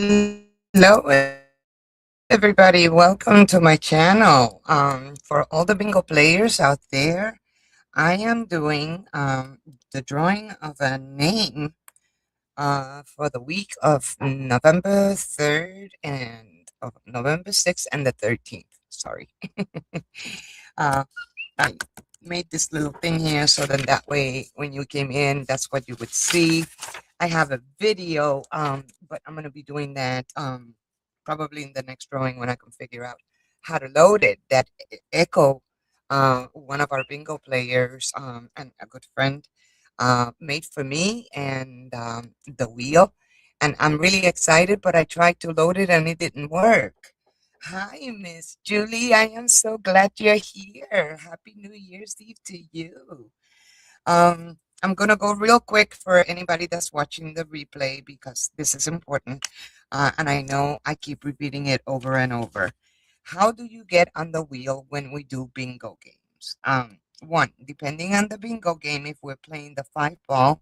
Hello, everybody. Welcome to my channel. For all the bingo players out there, I am doing the drawing of a name for the week of November 3rd and of November 6th and the 13th. Sorry. uh, I made this little thing here so then that way when you came in, that's what you would see. I have a video, but I'm gonna be doing that probably in the next drawing when I can figure out how to load it. That Echo, one of our bingo players, and a good friend, made for me and the wheel, and I'm really excited. But I tried to load it and it didn't work. Hi, Miss Julie. I am so glad you're here. Happy New Year's Eve to you. I'm gonna go real quick for anybody that's watching the replay because this is important, and I know I keep repeating it over and over. How do you get on the wheel when we do bingo games? One, depending on the bingo game, if we're playing the five ball,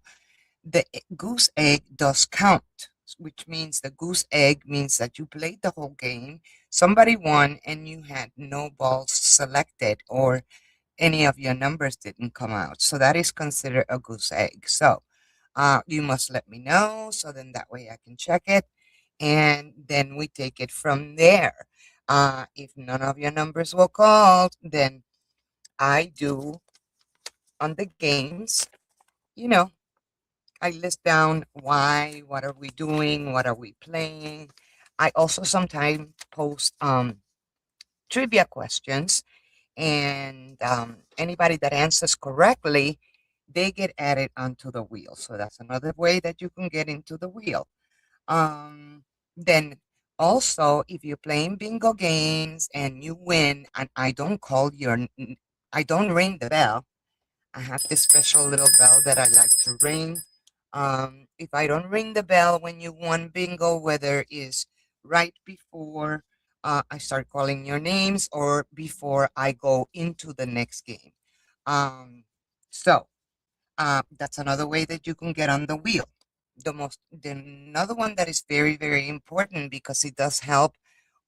the goose egg does count, which means the goose egg means that you played the whole game, somebody won, and you had no balls selected, or any of your numbers didn't come out. So that is considered a goose egg. So you must let me know so then that way I can check it. And then we take it from there. If none of your numbers were called, then I do on the games, you know, I list down why, what are we doing, what are we playing. I also sometimes post trivia questions, and anybody that answers correctly, they get added onto the wheel. So that's another way that you can get into the wheel. Then also, if you're playing bingo games and you win, and I don't ring the bell. I have this special little bell that I like to ring. If I don't ring the bell when you won bingo, whether it's right before I start calling your names or before I go into the next game. Um, so that's another way that you can get on the wheel. Another one that is very, very important because it does help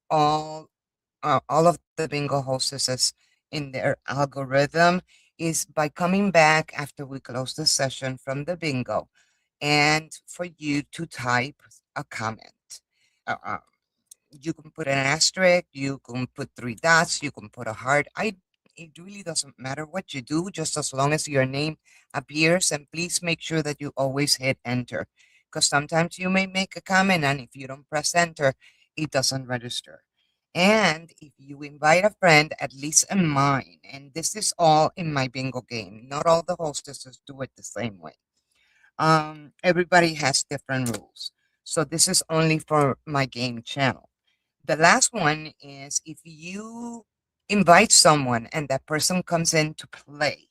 all all of the bingo hostesses in their algorithm is by coming back after we close the session from the bingo and for you to type a comment. Uh, uh, you can put an asterisk, you can put three dots, you can put a heart. It really doesn't matter what you do, just as long as your name appears. And please make sure that you always hit enter, because sometimes you may make a comment, and if you don't press enter, it doesn't register. And if you invite a friend, at least in mine, and this is all in my bingo game, not all the hostesses do it the same way. Everybody has different rules. So this is only for my game channel. The last one is if you invite someone and that person comes in to play,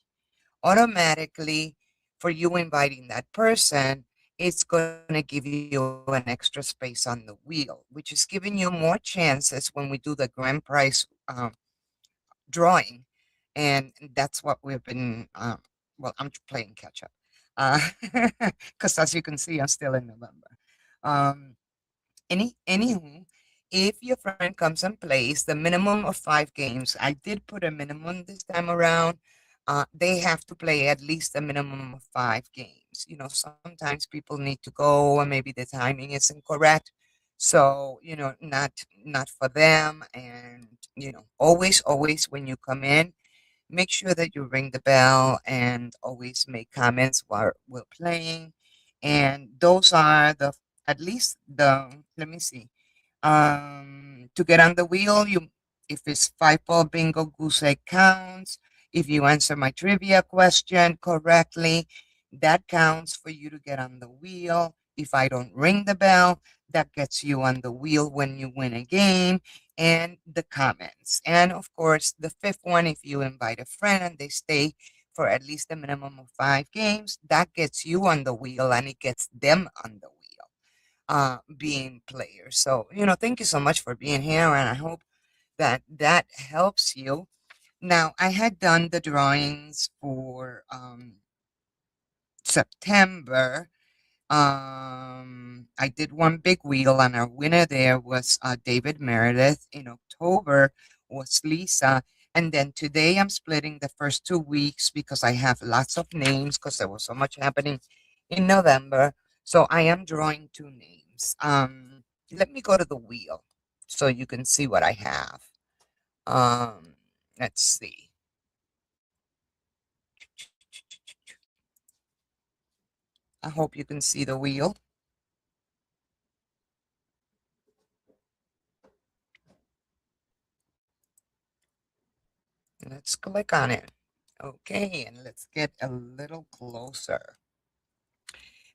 automatically for you inviting that person, it's going to give you an extra space on the wheel, which is giving you more chances when we do the grand prize drawing. And that's what we've been, well, I'm playing catch up. Because as you can see, I'm still in November. Um, anywho, if your friend comes and plays the minimum of 5 games, I did put a minimum this time around. They have to play at least a minimum of 5 games. Sometimes people need to go, and maybe the timing isn't correct. So, not for them. And always when you come in, make sure that you ring the bell and always make comments while we're playing. And those are at least let me see. To get on the wheel, if it's five ball bingo, goose egg counts. If you answer my trivia question correctly, that counts for you to get on the wheel. If I don't ring the bell, that gets you on the wheel when you win a game. And the comments. And of course, the fifth one, if you invite a friend and they stay for at least a minimum of 5 games, that gets you on the wheel and it gets them on the wheel, being players. So, thank you so much for being here, and I hope that that helps you. Now, I had done the drawings for September, I did one big wheel, and our winner there was David Meredith. In October was Lisa. And then today I'm splitting the first 2 weeks because I have lots of names because there was so much happening in November. So I am drawing two names. Let me go to the wheel so you can see what I have. Um, let's see. I hope you can see the wheel. Let's click on it. Okay, and let's get a little closer.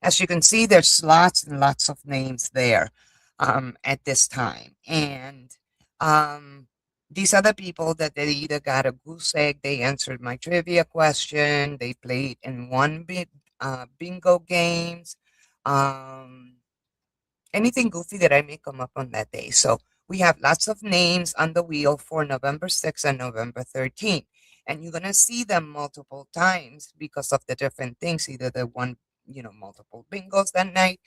As you can see, there's lots and lots of names there at this time. And um, these are the people that they either got a goose egg, they answered my trivia question, they played in one big bingo games. Um, Anything goofy that I may come up on that day. So we have lots of names on the wheel for November 6th and November 13th. And you're going to see them multiple times because of the different things. Either the one, multiple bingos that night,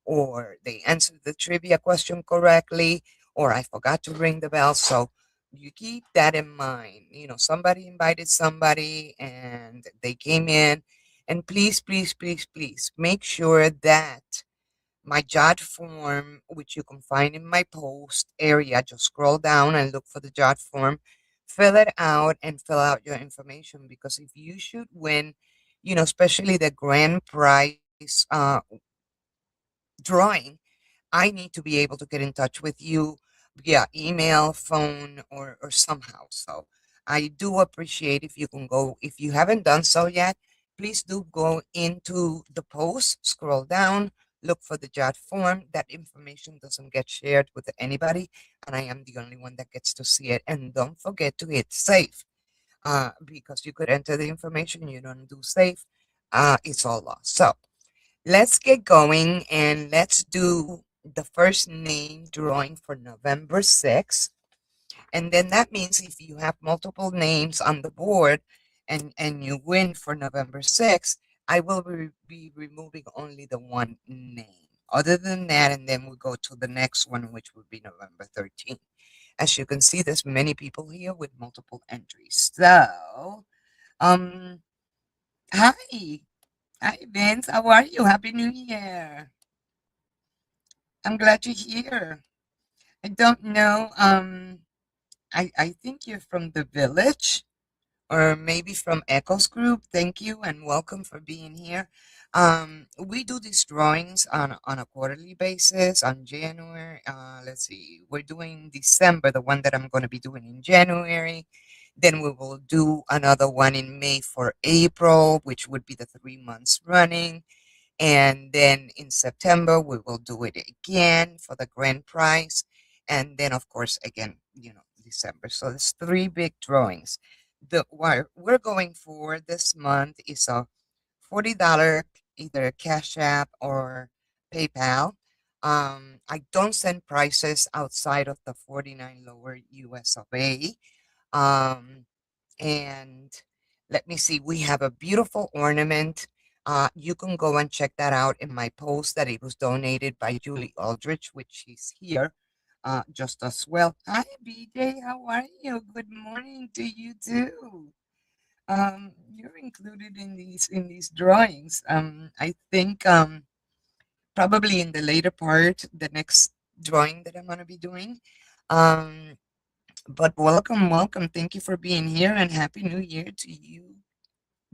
or they answered the trivia question correctly, or I forgot to ring the bell. So you keep that in mind. Somebody invited somebody and they came in. And please, please, please, please make sure that my jot form, which you can find in my post area, just scroll down and look for the jot form, fill it out, and fill out your information. Because if you should win, especially the grand prize drawing, I need to be able to get in touch with you via email, phone, or somehow. So I do appreciate if you can go. If you haven't done so yet, please do go into the post, scroll down, look for the jot form. That information doesn't get shared with anybody, and I am the only one that gets to see it. And don't forget to hit save, because you could enter the information, you don't do save, it's all lost. So let's get going and let's do the first name drawing for November 6th. And then that means if you have multiple names on the board and you win for November 6th, I will be removing only the one name. Other than that, and then we go to the next one, which would be November 13th. As you can see, there's many people here with multiple entries. So, um, hi. Hi, Vince. How are you? Happy New Year. I'm glad you're here. I don't know. I think you're from the village or maybe from Echoes Group. Thank you and welcome for being here. We do these drawings on a quarterly basis on January. Let's see, we're doing December, the one that I'm going to be doing in January. Then we will do another one in May for April, which would be the 3 months running. And then in September, we will do it again for the grand prize. And then, of course, again, December. So there's three big drawings. The what we're going for this month is a $40 either Cash App or PayPal. I don't send prices outside of the 49 lower US of A. Um, and let me see, we have a beautiful ornament. You can go and check that out in my post that it was donated by Julie Aldrich, which is here just as well. Hi, BJ, how are you? Good morning to you too. You're included in these drawings. I think probably in the later part, the next drawing that I'm gonna be doing. Um, but welcome, welcome. Thank you for being here and happy new year to you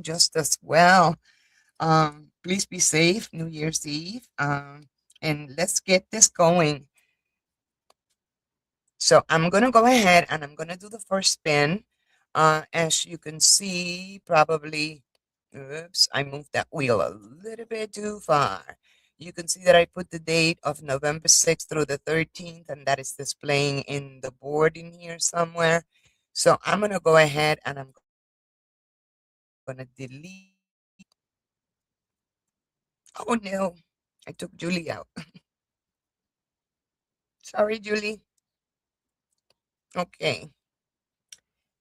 just as well. Please be safe, New Year's Eve. And let's get this going. So I'm gonna go ahead and I'm gonna do the first spin. As you can see, probably, oops, I moved that wheel a little bit too far. You can see that I put the date of November 6th through the 13th, and that is displaying in the board in here somewhere. So I'm gonna go ahead and I'm gonna delete. Oh no, I took Julie out. Sorry, Julie. Okay,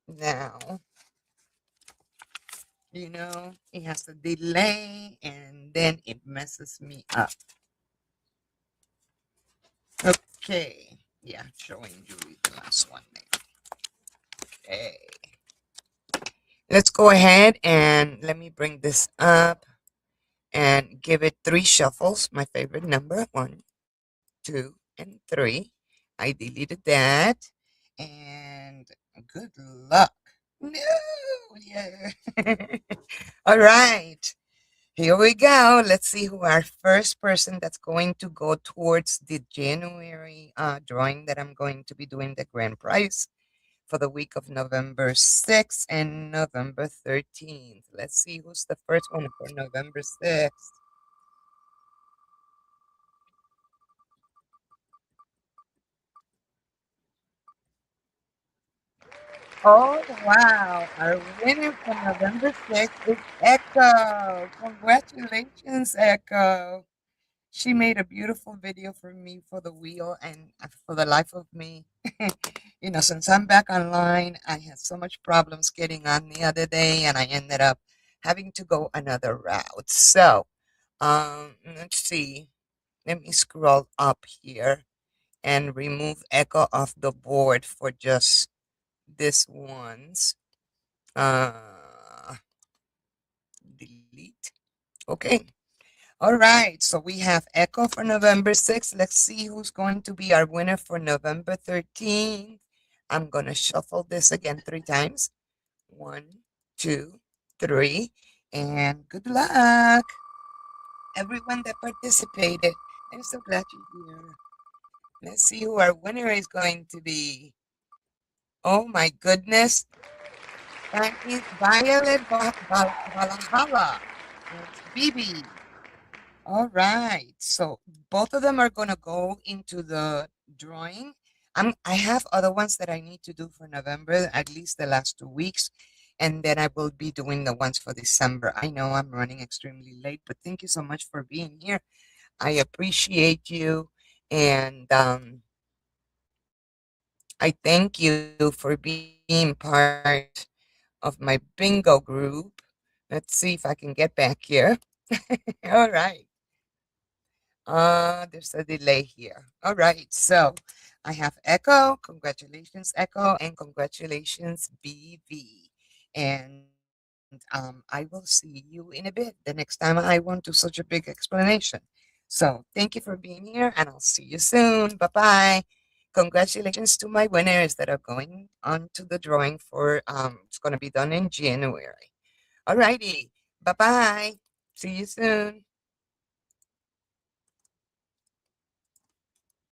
now it has a delay and then it messes me up. Okay. Yeah, showing you the last one there. Okay. Let's go ahead and let me bring this up and give it three shuffles. My favorite number, one, two, and three. I deleted that. And good luck. No, yeah. All right. Here we go. Let's see who our first person that's going to go towards the January drawing that I'm going to be doing the grand prize for the week of November 6th and November 13th. Let's see who's the first one for November 6th. Oh, wow. Our winner for November 6th is Echo. Congratulations, Echo. She made a beautiful video for me for the wheel and for the life of me. Since I'm back online, I had so much problems getting on the other day and I ended up having to go another route. So, let's see. Let me scroll up here and remove Echo off the board for just this one's. Uh, delete. Okay. All right. So we have Echo for November 6th. Let's see who's going to be our winner for November 13th. I'm going to shuffle this again three times. One, two, three. And good luck, everyone that participated. I'm so glad you're here. Let's see who our winner is going to be. Oh my goodness. That is Violet Valhalla. It's Bibi. All right. So both of them are going to go into the drawing. I have other ones that I need to do for November, at least the last 2 weeks. And then I will be doing the ones for December. I know I'm running extremely late, but thank you so much for being here. I appreciate you. And I thank you for being part of my bingo group. Let's see if I can get back here. All right. There's a delay here. All right. So I have Echo. Congratulations, Echo, and congratulations, BV. And I will see you in a bit the next time I won't do such a big explanation. So thank you for being here, and I'll see you soon. Bye bye. Congratulations to my winners that are going on to the drawing for it's gonna be done in January. Alrighty. Bye bye. See you soon.